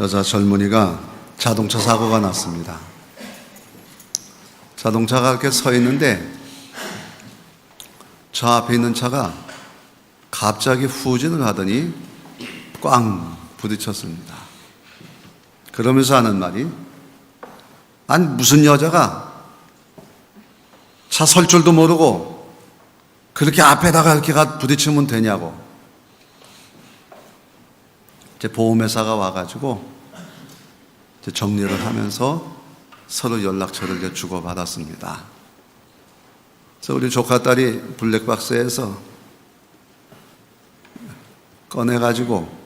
여자 젊은이가 자동차 사고가 났습니다. 자동차가 이렇게 서 있는데 저 앞에 있는 차가 갑자기 후진을 하더니 꽝 부딪혔습니다. 그러면서 하는 말이, 아니 무슨 여자가 차 설 줄도 모르고 그렇게 앞에다가 이렇게 부딪히면 되냐고. 이제 보험회사가 와가지고 이제 정리를 하면서 서로 연락처를 주고받았습니다. 그래서 우리 조카딸이 블랙박스에서 꺼내가지고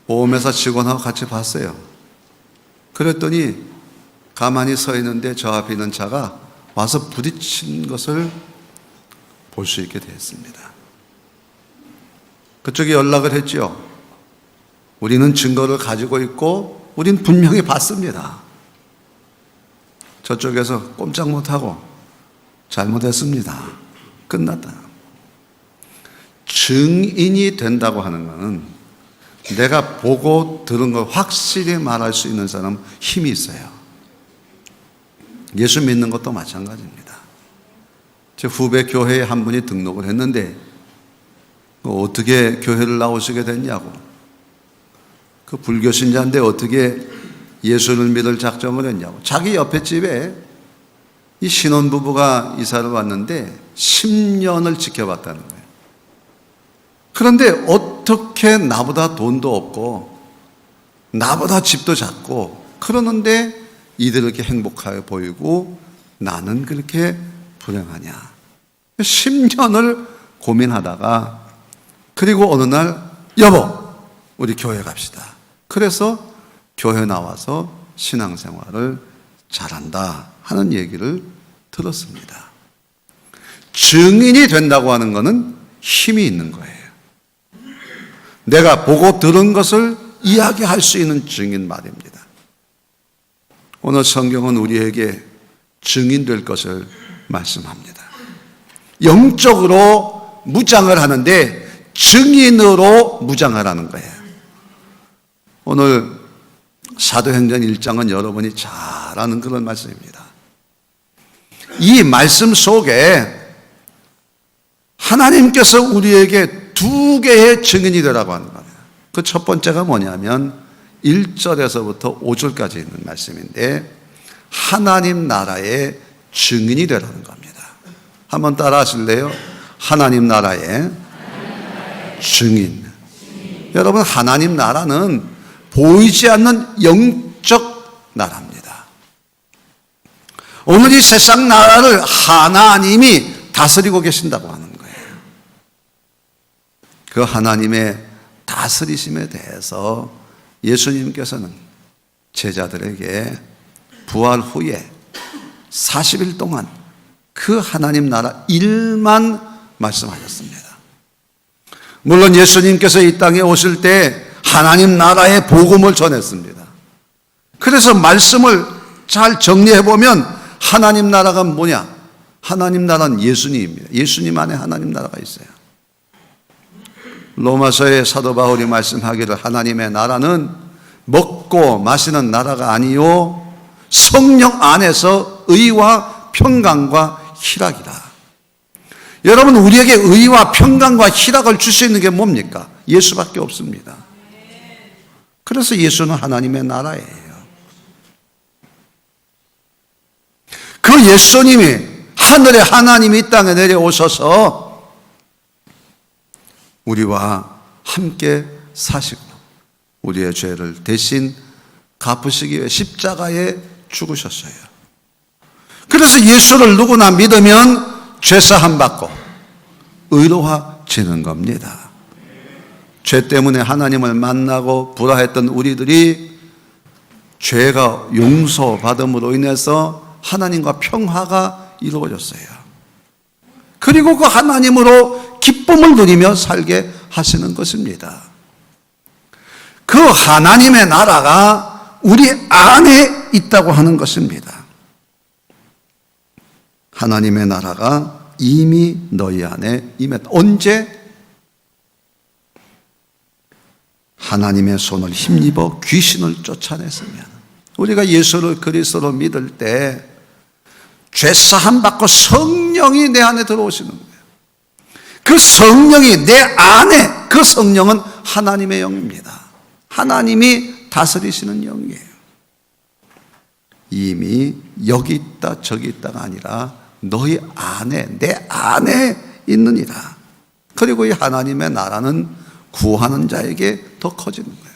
보험회사 직원하고 같이 봤어요. 그랬더니 가만히 서 있는데 저 앞에 있는 차가 와서 부딪힌 것을 볼 수 있게 됐습니다. 그쪽에 연락을 했죠. 우리는 증거를 가지고 있고 우린 분명히 봤습니다. 저쪽에서 꼼짝 못하고 잘못했습니다. 끝났다. 증인이 된다고 하는 것은 내가 보고 들은 걸 확실히 말할 수 있는 사람 힘이 있어요. 예수 믿는 것도 마찬가지입니다. 제 후배 교회에 한 분이 등록을 했는데 어떻게 교회를 나오시게 됐냐고. 그 불교 신자인데 어떻게 예수를 믿을 작정을 했냐고. 자기 옆에 집에 이 신혼부부가 이사를 왔는데 10년을 지켜봤다는 거예요. 그런데 어떻게 나보다 돈도 없고 나보다 집도 작고 그러는데 이들 이렇게 행복하게 보이고 나는 그렇게 불행하냐. 10년을 고민하다가 그리고 어느 날 여보 우리 교회 갑시다. 그래서 교회 나와서 신앙생활을 잘한다 하는 얘기를 들었습니다. 증인이 된다고 하는 것은 힘이 있는 거예요. 내가 보고 들은 것을 이야기할 수 있는 증인 말입니다. 오늘 성경은 우리에게 증인 될 것을 말씀합니다. 영적으로 무장을 하는데 증인으로 무장을 하는 거예요. 오늘 사도행전 1장은 여러분이 잘 아는 그런 말씀입니다. 이 말씀 속에 하나님께서 우리에게 두 개의 증인이 되라고 하는 거예요. 그 첫 번째가 뭐냐면 1절에서부터 5절까지 있는 말씀인데 하나님 나라의 증인이 되라는 겁니다. 한번 따라 하실래요? 하나님 나라의 증인. 여러분, 하나님 나라는 보이지 않는 영적 나라입니다. 오늘 이 세상 나라를 하나님이 다스리고 계신다고 하는 거예요. 그 하나님의 다스리심에 대해서 예수님께서는 제자들에게 부활 후에 40일 동안 그 하나님 나라 일만 말씀하셨습니다. 물론 예수님께서 이 땅에 오실 때 하나님 나라의 복음을 전했습니다. 그래서 말씀을 잘 정리해 보면 하나님 나라가 뭐냐? 하나님 나라는 예수님입니다. 예수님 안에 하나님 나라가 있어요. 로마서의 사도 바울이 말씀하기를 하나님의 나라는 먹고 마시는 나라가 아니요 성령 안에서 의와 평강과 희락이다. 여러분, 우리에게 의와 평강과 희락을 줄 수 있는 게 뭡니까? 예수밖에 없습니다. 그래서 예수는 하나님의 나라예요. 그 예수님이 하늘의 하나님이 이 땅에 내려오셔서 우리와 함께 사시고 우리의 죄를 대신 갚으시기 위해 십자가에 죽으셨어요. 그래서 예수를 누구나 믿으면 죄사함 받고 의로워지는 겁니다. 죄 때문에 하나님을 만나고 불화했던 우리들이 죄가 용서받음으로 인해서 하나님과 평화가 이루어졌어요. 그리고 그 하나님으로 기쁨을 누리며 살게 하시는 것입니다. 그 하나님의 나라가 우리 안에 있다고 하는 것입니다. 하나님의 나라가 이미 너희 안에 임했다. 언제? 하나님의 손을 힘입어 귀신을 쫓아냈으면, 우리가 예수를 그리스도로 믿을 때 죄사함 받고 성령이 내 안에 들어오시는 거예요. 그 성령이 내 안에, 그 성령은 하나님의 영입니다. 하나님이 다스리시는 영이에요. 이미 여기 있다 저기 있다가 아니라 너희 안에, 내 안에 있느니라. 그리고 이 하나님의 나라는 구하는 자에게 더 커지는 거예요.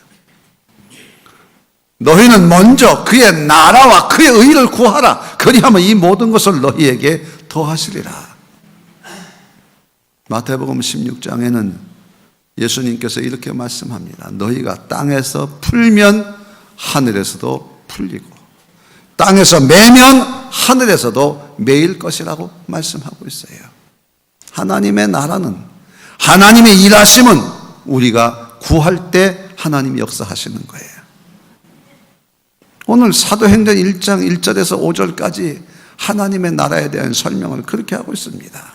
너희는 먼저 그의 나라와 그의 의를 구하라. 그리하면 이 모든 것을 너희에게 더하시리라. 마태복음 16장에는 예수님께서 이렇게 말씀합니다. 너희가 땅에서 풀면 하늘에서도 풀리고, 땅에서 매면 하늘에서도 매일 것이라고 말씀하고 있어요. 하나님의 나라는, 하나님의 일하심은 우리가 구할 때 하나님이 역사하시는 거예요. 오늘 사도행전 1장 1절에서 5절까지 하나님의 나라에 대한 설명을 그렇게 하고 있습니다.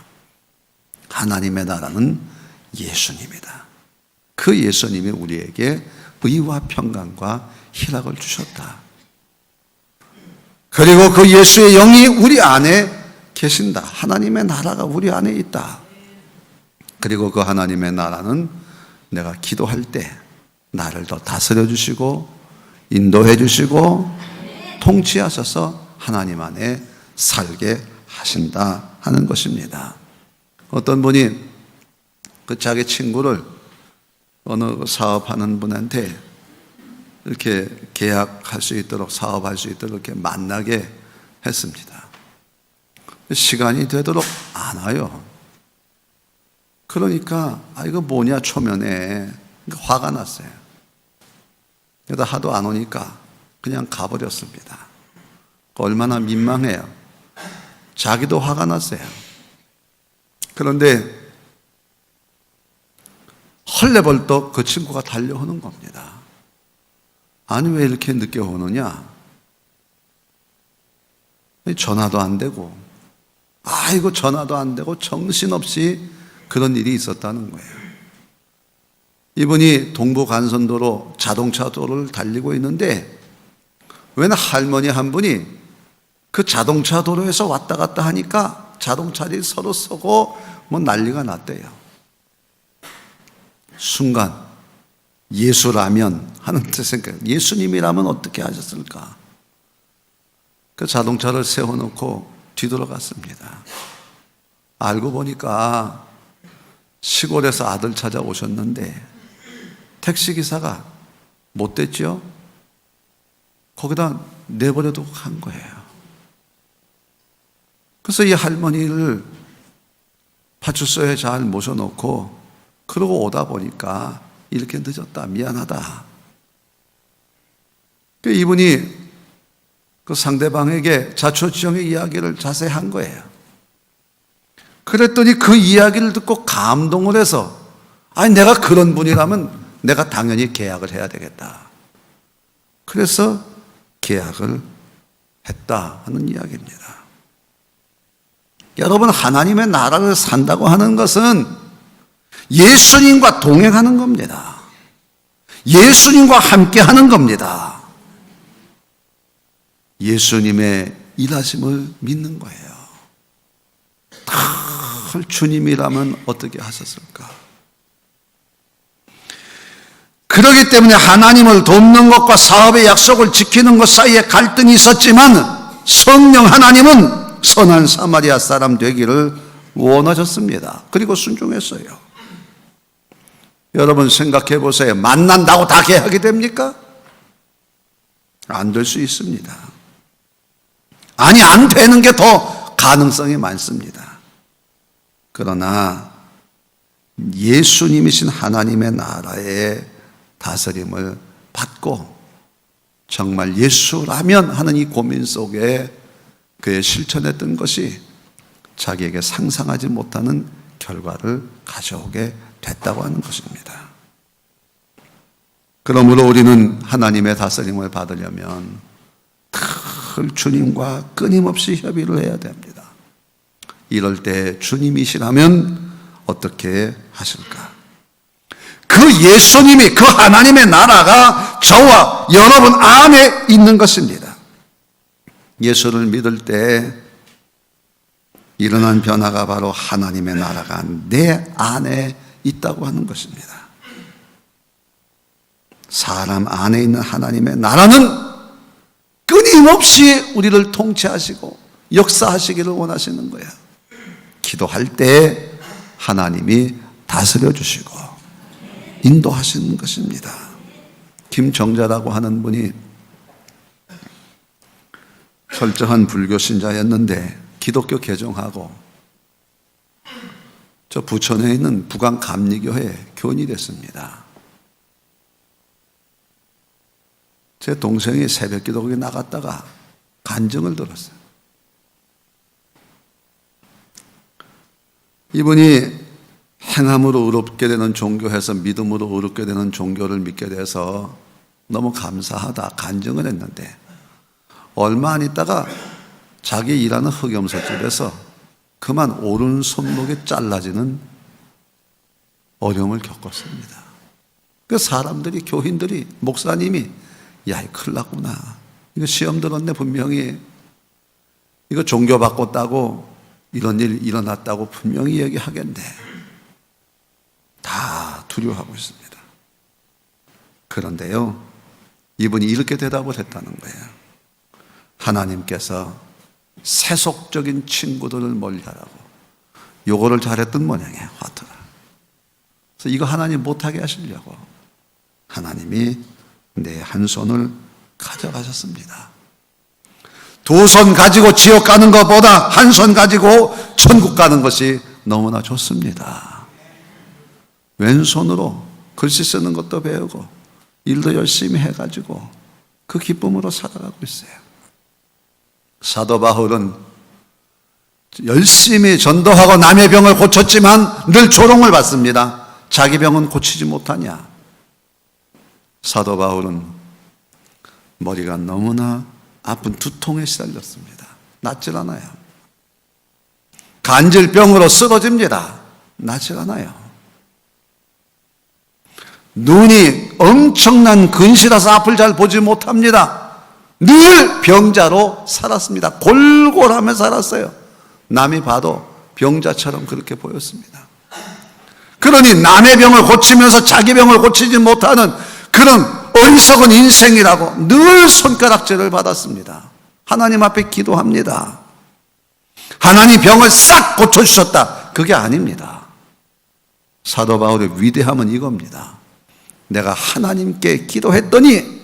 하나님의 나라는 예수님이다. 그 예수님이 우리에게 의와 평강과 희락을 주셨다. 그리고 그 예수의 영이 우리 안에 계신다. 하나님의 나라가 우리 안에 있다. 그리고 그 하나님의 나라는 내가 기도할 때 나를 더 다스려 주시고 인도해 주시고 통치하셔서 하나님 안에 살게 하신다 하는 것입니다. 어떤 분이 그 자기 친구를 어느 사업하는 분한테 이렇게 계약할 수 있도록, 사업할 수 있도록 이렇게 만나게 했습니다. 시간이 되도록 안 와요. 그러니까 이거 뭐냐 초면에 화가 났어요. 그러다 하도 안 오니까 그냥 가버렸습니다. 얼마나 민망해요. 자기도 화가 났어요. 그런데 헐레벌떡 그 친구가 달려오는 겁니다. 아니 왜 이렇게 늦게 오느냐? 전화도 안 되고, 아이고 전화도 안 되고 정신없이 그런 일이 있었다는 거예요. 이분이 동부간선도로 자동차 도로를 달리고 있는데 웬 할머니 한 분이 그 자동차 도로에서 왔다 갔다 하니까 자동차들이 서로 서고 뭐 난리가 났대요. 순간 예수라면 하는 생각, 예수님이라면 어떻게 하셨을까? 그 자동차를 세워놓고 뒤돌아갔습니다. 알고 보니까 시골에서 아들 찾아오셨는데 택시기사가 못 됐죠? 거기다 내버려두고 간 거예요. 그래서 이 할머니를 파출소에 잘 모셔놓고 그러고 오다 보니까 이렇게 늦었다, 미안하다. 이분이 그 상대방에게 자초지종의 이야기를 자세히 한 거예요. 그랬더니 그 이야기를 듣고 감동을 해서, 아니 내가 그런 분이라면 내가 당연히 계약을 해야 되겠다. 그래서 계약을 했다 하는 이야기입니다. 여러분, 하나님의 나라를 산다고 하는 것은 예수님과 동행하는 겁니다. 예수님과 함께 하는 겁니다. 예수님의 일하심을 믿는 거예요. 다 주님이라면 어떻게 하셨을까? 그렇기 때문에 하나님을 돕는 것과 사업의 약속을 지키는 것 사이에 갈등이 있었지만 성령 하나님은 선한 사마리아 사람 되기를 원하셨습니다. 그리고 순종했어요. 여러분 생각해 보세요. 만난다고 다 계약이 됩니까? 안 될 수 있습니다. 아니, 안 되는 게 더 가능성이 많습니다. 그러나 예수님이신 하나님의 나라의 다스림을 받고 정말 예수라면 하는 이 고민 속에 그의 실천했던 것이 자기에게 상상하지 못하는 결과를 가져오게 됐다고 하는 것입니다. 그러므로 우리는 하나님의 다스림을 받으려면 늘 주님과 끊임없이 협의를 해야 됩니다. 이럴 때 주님이시라면 어떻게 하실까? 그 예수님이, 그 하나님의 나라가 저와 여러분 안에 있는 것입니다. 예수를 믿을 때 일어난 변화가 바로 하나님의 나라가 내 안에 있다고 하는 것입니다. 사람 안에 있는 하나님의 나라는 끊임없이 우리를 통치하시고 역사하시기를 원하시는 거야. 기도할 때 하나님이 다스려 주시고 인도하시는 것입니다. 김정자라고 하는 분이 철저한 불교 신자였는데 기독교 개종하고 저 부천에 있는 북한 감리교회 교인이 됐습니다. 제 동생이 새벽 기도에 나갔다가 간증을 들었어요. 이분이 행함으로 의롭게 되는 종교에서 믿음으로 의롭게 되는 종교를 믿게 돼서 너무 감사하다 간증을 했는데 얼마 안 있다가 자기 일하는 흑염소집에서 그만 오른손목이 잘라지는 어려움을 겪었습니다. 그 사람들이, 교인들이, 목사님이 야, 이거 큰일 났구나. 이거 시험 들었네, 분명히. 이거 종교 바꿨다고 이런 일 일어났다고 분명히 얘기하겠네. 다 두려워하고 있습니다. 그런데요, 이분이 이렇게 대답을 했다는 거예요. 하나님께서 세속적인 친구들을 멀리하라고 요거를 잘했던 모양이에요. 화투를. 그래서 이거 하나님 못하게 하시려고 하나님이 내 한 손을 가져가셨습니다. 두 손 가지고 지옥 가는 것보다 한 손 가지고 천국 가는 것이 너무나 좋습니다. 왼손으로 글씨 쓰는 것도 배우고 일도 열심히 해가지고 그 기쁨으로 살아가고 있어요. 사도 바울은 열심히 전도하고 남의 병을 고쳤지만 늘 조롱을 받습니다. 자기 병은 고치지 못하냐. 사도 바울은 머리가 너무나 아픈 두통에 시달렸습니다. 낫질 않아요. 간질병으로 쓰러집니다. 낫질 않아요. 눈이 엄청난 근시라서 앞을 잘 보지 못합니다. 늘 병자로 살았습니다. 골골하며 살았어요. 남이 봐도 병자처럼 그렇게 보였습니다. 그러니 남의 병을 고치면서 자기 병을 고치지 못하는 그런 어리석은 인생이라고 늘 손가락질을 받았습니다. 하나님 앞에 기도합니다. 하나님 병을 싹 고쳐주셨다. 그게 아닙니다. 사도 바울의 위대함은 이겁니다. 내가 하나님께 기도했더니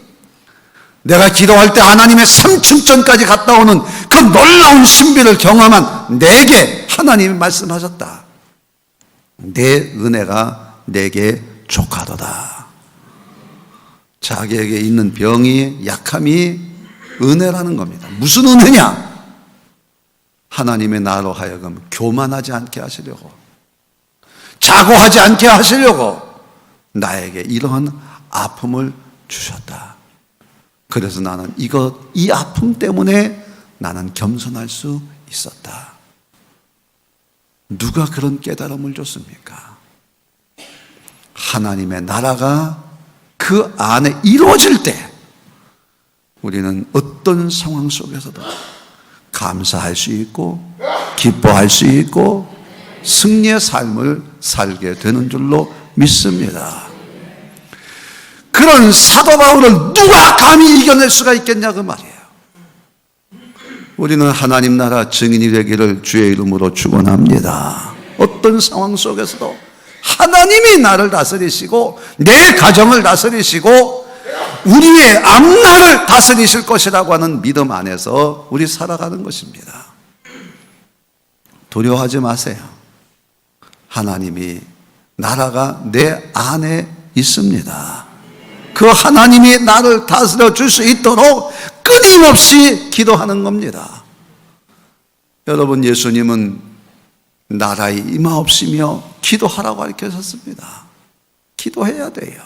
내가 기도할 때 하나님의 삼층전까지 갔다 오는 그 놀라운 신비를 경험한 내게 하나님이 말씀하셨다. 내 은혜가 내게 족하도다. 자기에게 있는 병이, 약함이 은혜라는 겁니다. 무슨 은혜냐? 하나님의 나로 하여금 교만하지 않게 하시려고, 자고하지 않게 하시려고 나에게 이러한 아픔을 주셨다. 그래서 나는 이 아픔 때문에 나는 겸손할 수 있었다. 누가 그런 깨달음을 줬습니까? 하나님의 나라가 그 안에 이루어질 때 우리는 어떤 상황 속에서도 감사할 수 있고 기뻐할 수 있고 승리의 삶을 살게 되는 줄로 믿습니다. 그런 사도 바울을 누가 감히 이겨낼 수가 있겠냐 그 말이에요. 우리는 하나님 나라 증인이 되기를 주의 이름으로 축원합니다. 어떤 상황 속에서도 하나님이 나를 다스리시고 내 가정을 다스리시고 우리의 앞날을 다스리실 것이라고 하는 믿음 안에서 우리 살아가는 것입니다. 두려워하지 마세요. 하나님이 나라가 내 안에 있습니다. 그 하나님이 나를 다스려 줄 수 있도록 끊임없이 기도하는 겁니다. 여러분, 예수님은 나라의 임하옵시며 기도하라고 가르쳐셨습니다. 기도해야 돼요.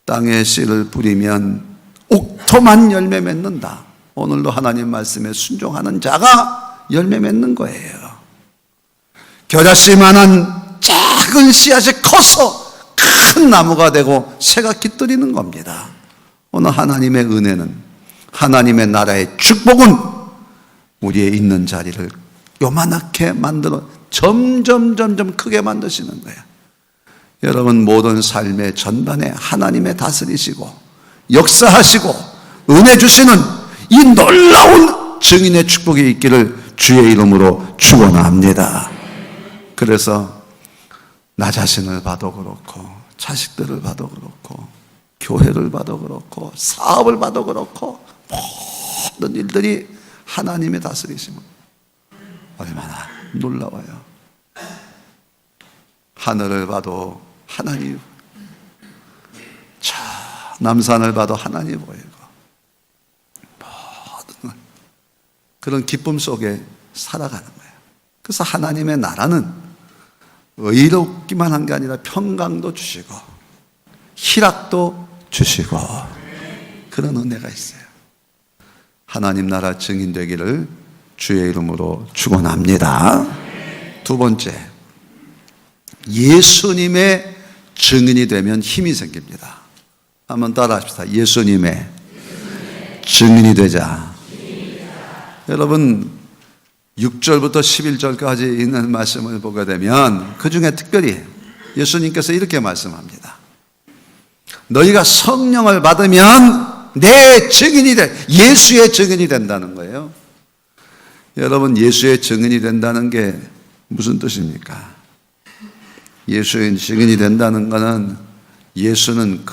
땅에 씨를 뿌리면 옥토만 열매 맺는다. 오늘도 하나님 말씀에 순종하는 자가 열매 맺는 거예요. 겨자씨만한 작은 씨앗이 커서 큰 나무가 되고 새가 깃들이는 겁니다. 오늘 하나님의 은혜는, 하나님의 나라의 축복은 우리의 있는 자리를 요만하게 만들어 점점 크게 만드시는 거예요. 여러분, 모든 삶의 전반에 하나님의 다스리시고 역사하시고 은혜 주시는 이 놀라운 증인의 축복이 있기를 주의 이름으로 축원합니다. 그래서 나 자신을 봐도 그렇고, 자식들을 봐도 그렇고, 교회를 봐도 그렇고, 사업을 봐도 그렇고, 모든 일들이 하나님의 다스리심은 얼마나 놀라워요. 하늘을 봐도 하나님, 저 남산을 봐도 하나님 보이고, 모든 그런 기쁨 속에 살아가는 거예요. 그래서 하나님의 나라는 의롭기만 한 게 아니라 평강도 주시고 희락도 주시고 그런 은혜가 있어요. 하나님 나라 증인 되기를 주의 이름으로 축원합니다. 두 번째, 예수님의 증인이 되면 힘이 생깁니다. 한번 따라 합시다. 예수님의 증인이 되자. 여러분, 6절부터 11절까지 있는 말씀을 보게 되면 그 중에 특별히 예수님께서 이렇게 말씀합니다. 너희가 성령을 받으면 내 증인이 돼. 예수의 증인이 된다는 거예요. 여러분, 예수의 증인이 된다는 게 무슨 뜻입니까? 예수의 증인이 된다는 것은 예수는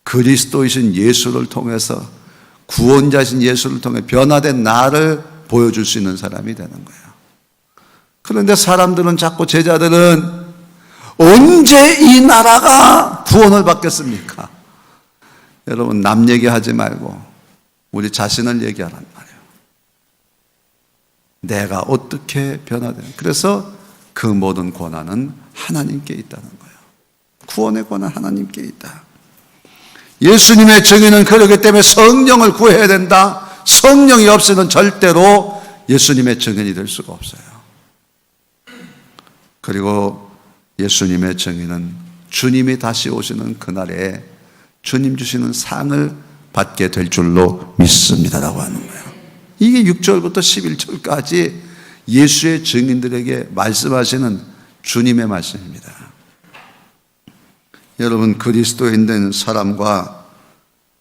그리스도이신 예수를 통해서, 구원자신 예수를 통해 변화된 나를 보여줄 수 있는 사람이 되는 거예요. 그런데 사람들은, 자꾸 제자들은 언제 이 나라가 구원을 받겠습니까? 여러분, 남 얘기하지 말고 우리 자신을 얘기하란 말이에요. 내가 어떻게 변화되는, 그래서 그 모든 권한은 하나님께 있다는 거예요. 구원의 권한 하나님께 있다. 예수님의 증인은 그러기 때문에 성령을 구해야 된다. 성령이 없이는 절대로 예수님의 증인이 될 수가 없어요. 그리고 예수님의 증인은 주님이 다시 오시는 그날에 주님 주시는 상을 받게 될 줄로 믿습니다라고 하는 거예요. 이게 6절부터 11절까지 예수의 증인들에게 말씀하시는 주님의 말씀입니다. 여러분, 그리스도인 된 사람과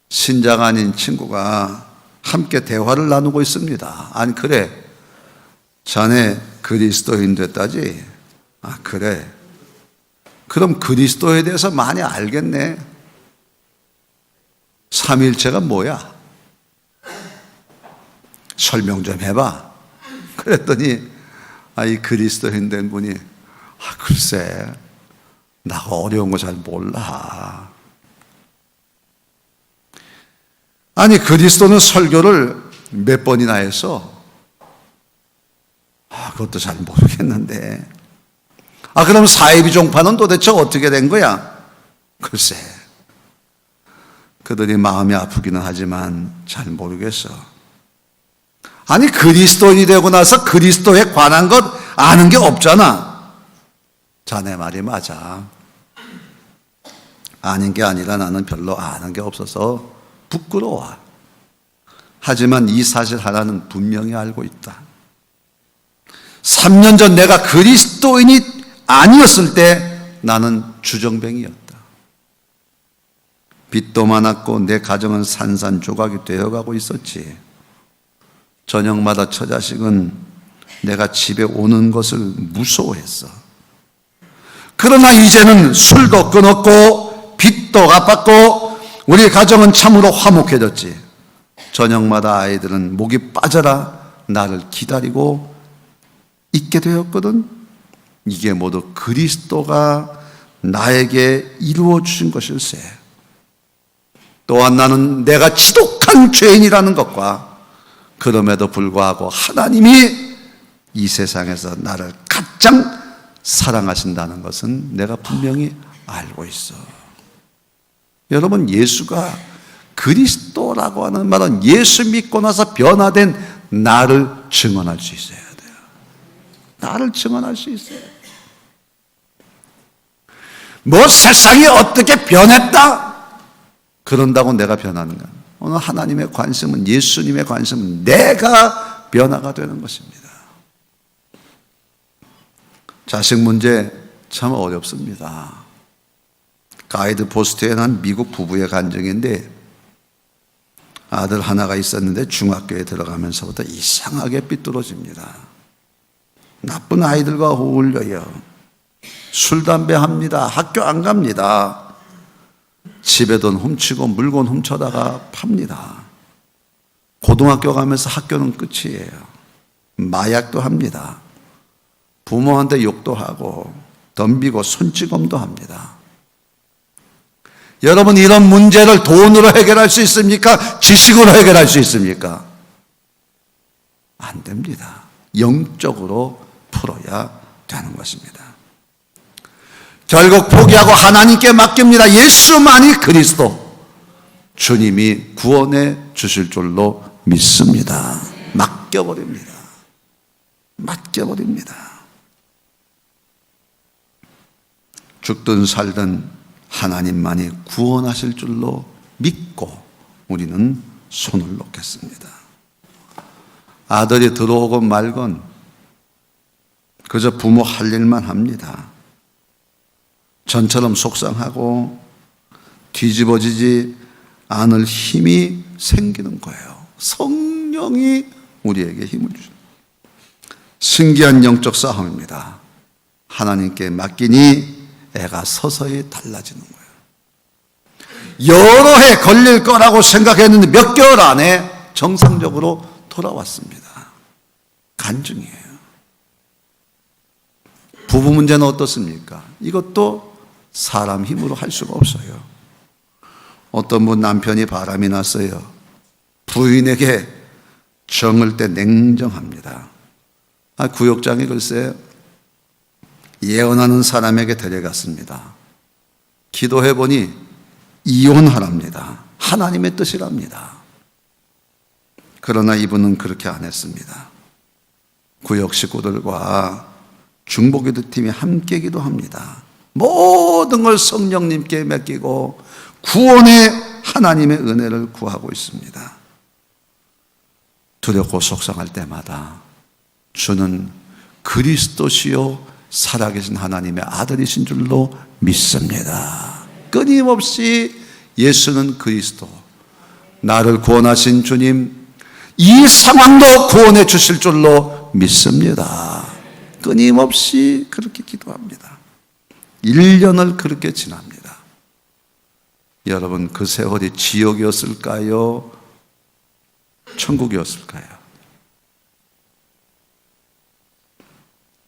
신자가 아닌 친구가 함께 대화를 나누고 있습니다. 아니, 그래, 자네 그리스도인 됐다지? 아, 그래. 그럼 그리스도에 대해서 많이 알겠네. 삼위일체가 뭐야? 설명 좀 해봐. 그랬더니 이 그리스도인 된 분이 글쎄, 나 어려운 거 잘 몰라. 아니, 그리스도는 설교를 몇 번이나 해서 그것도 잘 모르겠는데. 그럼 사이비종파는 도대체 어떻게 된 거야? 글쎄. 그들이 마음이 아프기는 하지만 잘 모르겠어. 아니, 그리스도인이 되고 나서 그리스도에 관한 것 아는 게 없잖아. 자네 말이 맞아. 아는 게 아니라 나는 별로 아는 게 없어서 부끄러워. 하지만 이 사실 하나는 분명히 알고 있다. 3년 전 내가 그리스도인이 아니었을 때 나는 주정뱅이였다. 빚도 많았고 내 가정은 산산조각이 되어가고 있었지. 저녁마다 처자식은 내가 집에 오는 것을 무서워했어. 그러나 이제는 술도 끊었고 빚도 갚았고 우리 가정은 참으로 화목해졌지. 저녁마다 아이들은 목이 빠져라 나를 기다리고 있게 되었거든. 이게 모두 그리스도가 나에게 이루어 주신 것일세. 또한 나는 내가 지독한 죄인이라는 것과 그럼에도 불구하고 하나님이 이 세상에서 나를 가장 사랑하신다는 것은 내가 분명히 알고 있어. 여러분, 예수가 그리스도라고 하는 말은 예수 믿고 나서 변화된 나를 증언할 수 있어야 돼요. 나를 증언할 수 있어요. 뭐 세상이 어떻게 변했다? 그런다고 내가 변하는가? 오늘 하나님의 관심은, 예수님의 관심은 내가 변화가 되는 것입니다. 자식 문제 참 어렵습니다. 가이드 포스트에 난 미국 부부의 간증인데, 아들 하나가 있었는데 중학교에 들어가면서부터 이상하게 삐뚤어집니다. 나쁜 아이들과 어울려요. 술, 담배 합니다. 학교 안 갑니다. 집에 돈 훔치고 물건 훔쳐다가 팝니다. 고등학교 가면서 학교는 끝이에요. 마약도 합니다. 부모한테 욕도 하고 덤비고 손찌검도 합니다. 여러분, 이런 문제를 돈으로 해결할 수 있습니까? 지식으로 해결할 수 있습니까? 안 됩니다. 영적으로 풀어야 되는 것입니다. 결국 포기하고 하나님께 맡깁니다. 예수만이 그리스도, 주님이 구원해 주실 줄로 믿습니다. 맡겨버립니다. 맡겨버립니다. 죽든 살든 하나님만이 구원하실 줄로 믿고 우리는 손을 놓겠습니다. 아들이 들어오건 말건 그저 부모 할 일만 합니다. 전처럼 속상하고 뒤집어지지 않을 힘이 생기는 거예요. 성령이 우리에게 힘을 주죠. 신기한 영적 싸움입니다. 하나님께 맡기니 애가 서서히 달라지는 거예요. 여러 해 걸릴 거라고 생각했는데 몇 개월 안에 정상적으로 돌아왔습니다. 간증이에요. 부부 문제는 어떻습니까? 이것도 사람 힘으로 할 수가 없어요. 어떤 분 남편이 바람이 났어요. 부인에게 정을 때 냉정합니다. 구역장이 글쎄 예언하는 사람에게 데려갔습니다. 기도해보니 이혼하랍니다. 하나님의 뜻이랍니다. 그러나 이분은 그렇게 안 했습니다. 구역 식구들과 중보기도 팀이 함께 기도합니다. 모든 걸 성령님께 맡기고 구원의 하나님의 은혜를 구하고 있습니다. 두렵고 속상할 때마다 주는 그리스도시요 살아계신 하나님의 아들이신 줄로 믿습니다. 끊임없이 예수는 그리스도, 나를 구원하신 주님, 이 상황도 구원해 주실 줄로 믿습니다. 끊임없이 그렇게 기도합니다. 1년을 그렇게 지납니다. 여러분, 그 세월이 지옥이었을까요? 천국이었을까요?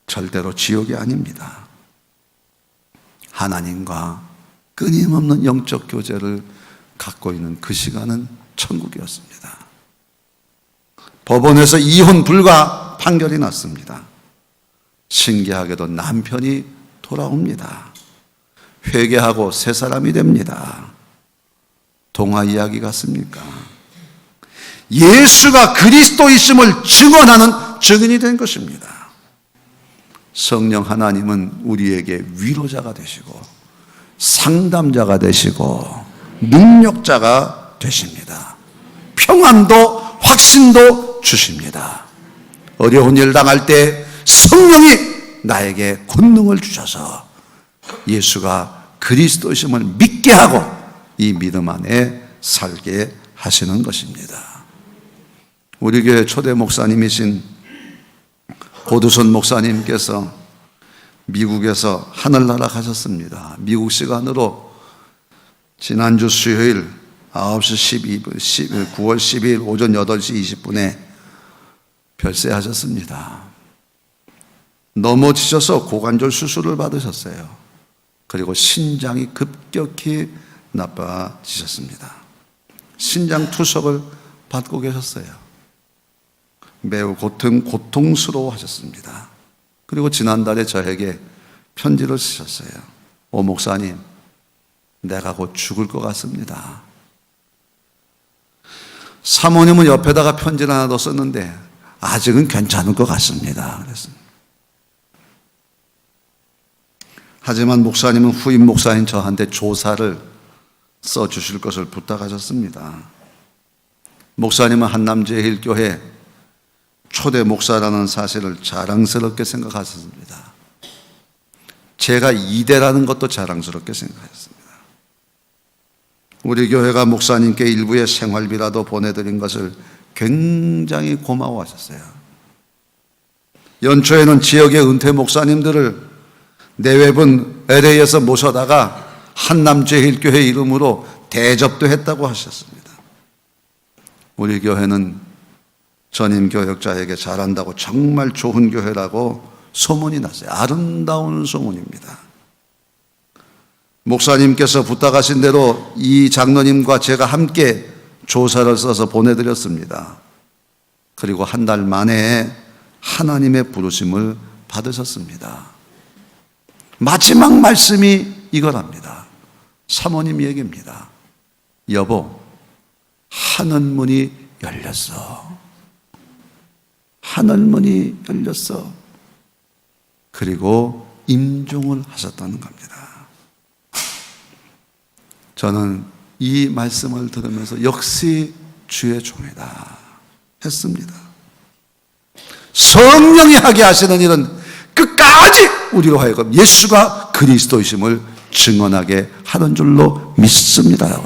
절대로 지옥이 아닙니다. 하나님과 끊임없는 영적 교제를 갖고 있는 그 시간은 천국이었습니다. 법원에서 이혼 불가 판결이 났습니다. 신기하게도 남편이 돌아옵니다. 회개하고 새 사람이 됩니다. 동화 이야기 같습니까? 예수가 그리스도이심을 증언하는 증인이 된 것입니다. 성령 하나님은 우리에게 위로자가 되시고 상담자가 되시고 능력자가 되십니다. 평안도 확신도 주십니다. 어려운 일 당할 때 성령이 나에게 권능을 주셔서 예수가 그리스도이심을 믿게 하고 이 믿음 안에 살게 하시는 것입니다. 우리 교회 초대 목사님이신 고두선 목사님께서 미국에서 하늘나라 가셨습니다. 미국 시간으로 지난주 수요일 9시 9월 12일 오전 8시 20분에 별세하셨습니다. 넘어지셔서 고관절 수술을 받으셨어요. 그리고 신장이 급격히 나빠지셨습니다. 신장 투석을 받고 계셨어요. 매우 고통스러워 하셨습니다. 그리고 지난달에 저에게 편지를 쓰셨어요. 오 목사님, 내가 곧 죽을 것 같습니다. 사모님은 옆에다가 편지를 하나 더 썼는데 아직은 괜찮을 것 같습니다. 그랬습니다. 하지만 목사님은 후임 목사인 저한테 조사를 써주실 것을 부탁하셨습니다. 목사님은 한남제일교회 초대 목사라는 사실을 자랑스럽게 생각하셨습니다. 제가 2대라는 것도 자랑스럽게 생각하셨습니다. 우리 교회가 목사님께 일부의 생활비라도 보내드린 것을 굉장히 고마워하셨어요. 연초에는 지역의 은퇴 목사님들을 내외분 LA에서 모셔다가 한남제일교회 이름으로 대접도 했다고 하셨습니다. 우리 교회는 전임 교역자에게 잘한다고 정말 좋은 교회라고 소문이 났어요. 아름다운 소문입니다. 목사님께서 부탁하신 대로 이 장로님과 제가 함께 조사를 써서 보내드렸습니다. 그리고 한 달 만에 하나님의 부르심을 받으셨습니다. 마지막 말씀이 이거랍니다. 사모님 얘기입니다. 여보, 하늘문이 열렸어. 하늘문이 열렸어. 그리고 임종을 하셨다는 겁니다. 저는 이 말씀을 들으면서 역시 주의 종이다 했습니다. 성령이 하게 하시는 일은 끝까지 우리로 하여금 예수가 그리스도이심을 증언하게 하는 줄로 믿습니다.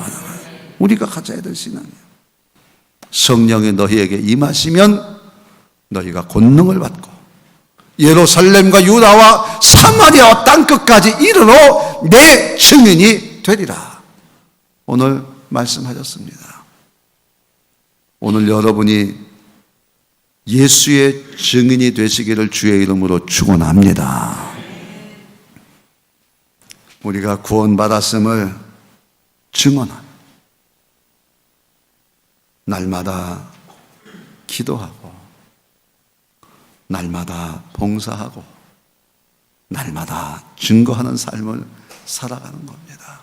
우리가 가져야 될 신앙이에요. 성령이 너희에게 임하시면 너희가 권능을 받고 예루살렘과 유다와 사마리아 땅끝까지 이르러 내 증인이 되리라. 오늘 말씀하셨습니다. 오늘 여러분이 예수의 증인이 되시기를 주의 이름으로 축원합니다. 우리가 구원받았음을 증언하는 날마다 기도하고 날마다 봉사하고 날마다 증거하는 삶을 살아가는 겁니다.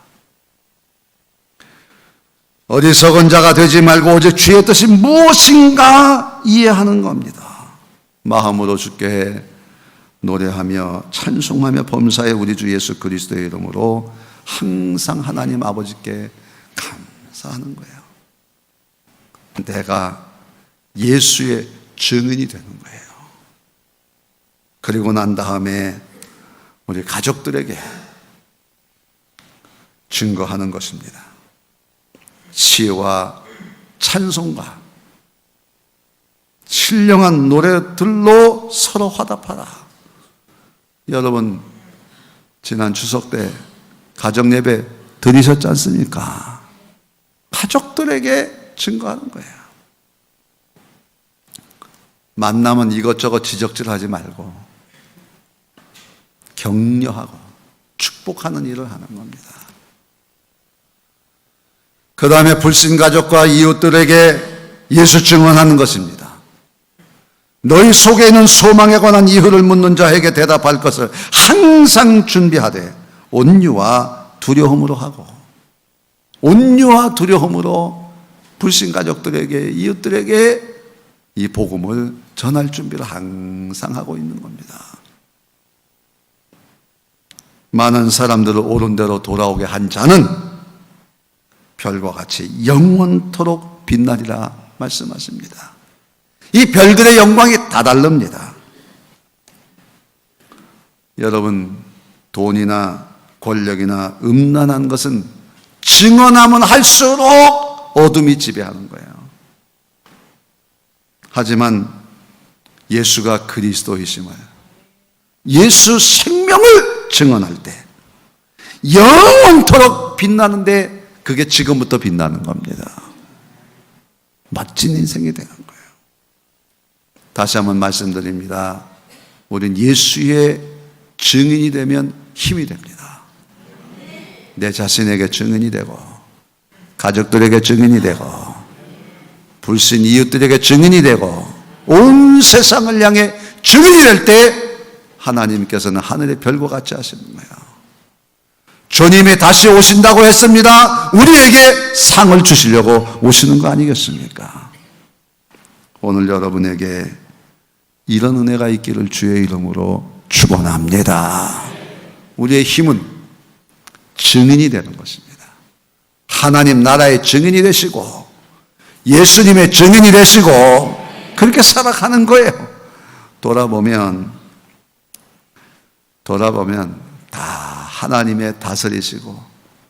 어리석은 자가 되지 말고 오직 주의 뜻이 무엇인가 이해하는 겁니다. 마음으로 주께 노래하며 찬송하며 범사에 우리 주 예수 그리스도의 이름으로 항상 하나님 아버지께 감사하는 거예요. 내가 예수의 증인이 되는 거예요. 그리고 난 다음에 우리 가족들에게 증거하는 것입니다. 시와 찬송가 신령한 노래들로 서로 화답하라. 여러분 지난 추석 때 가정예배 드리셨지 않습니까? 가족들에게 증거하는 거예요. 만나면 이것저것 지적질하지 말고 격려하고 축복하는 일을 하는 겁니다. 그 다음에 불신가족과 이웃들에게 예수 증언하는 것입니다. 너희 속에 있는 소망에 관한 이유를 묻는 자에게 대답할 것을 항상 준비하되 온유와 두려움으로 하고 온유와 두려움으로 불신가족들에게 이웃들에게 이 복음을 전할 준비를 항상 하고 있는 겁니다. 많은 사람들을 옳은 대로 돌아오게 한 자는 별과 같이 영원토록 빛나리라 말씀하십니다. 이 별들의 영광이 다 다릅니다. 여러분 돈이나 권력이나 음란한 것은 증언하면 할수록 어둠이 지배하는 거예요. 하지만 예수가 그리스도이심을 예수 생명을 증언할 때 영원토록 빛나는데 그게 지금부터 빛나는 겁니다. 멋진 인생이 되는 거예요. 다시 한번 말씀드립니다. 우린 예수의 증인이 되면 힘이 됩니다. 내 자신에게 증인이 되고 가족들에게 증인이 되고 불신 이웃들에게 증인이 되고 온 세상을 향해 증인이 될 때 하나님께서는 하늘의 별과 같이 하시는 거예요. 주님이 다시 오신다고 했습니다. 우리에게 상을 주시려고 오시는 거 아니겠습니까? 오늘 여러분에게 이런 은혜가 있기를 주의 이름으로 축원합니다. 우리의 힘은 증인이 되는 것입니다. 하나님 나라의 증인이 되시고 예수님의 증인이 되시고 그렇게 살아가는 거예요. 돌아보면 다 하나님의 다스리시고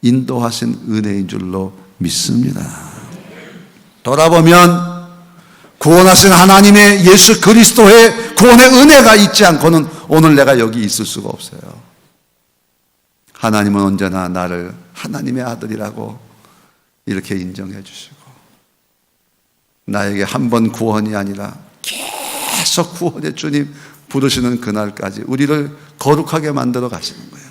인도하신 은혜인 줄로 믿습니다. 돌아보면 구원하신 하나님의 예수 그리스도의 구원의 은혜가 있지 않고는 오늘 내가 여기 있을 수가 없어요. 하나님은 언제나 나를 하나님의 아들이라고 이렇게 인정해 주시고 나에게 한 번 구원이 아니라 계속 구원의 주님 부르시는 그날까지 우리를 거룩하게 만들어 가시는 거예요.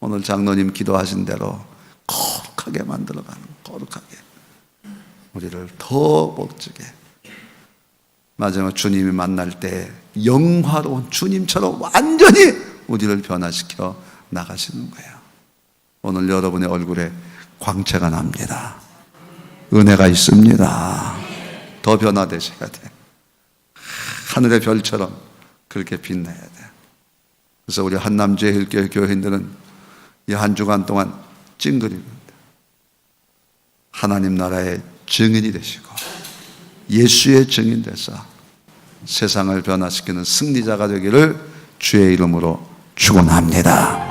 오늘 장로님 기도하신 대로 거룩하게 만들어 가는, 거룩하게 우리를 더 멋지게 마지막 주님이 만날 때 영화로운 주님처럼 완전히 우리를 변화시켜 나가시는 거예요. 오늘 여러분의 얼굴에 광채가 납니다. 은혜가 있습니다. 더 변화되셔야 돼. 하늘의 별처럼 그렇게 빛나야 돼. 그래서 우리 한남제일교회 교회인들은 이 한 주간 동안 찡그립니다. 하나님 나라의 증인이 되시고 예수의 증인 되사 세상을 변화시키는 승리자가 되기를 주의 이름으로 축원합니다.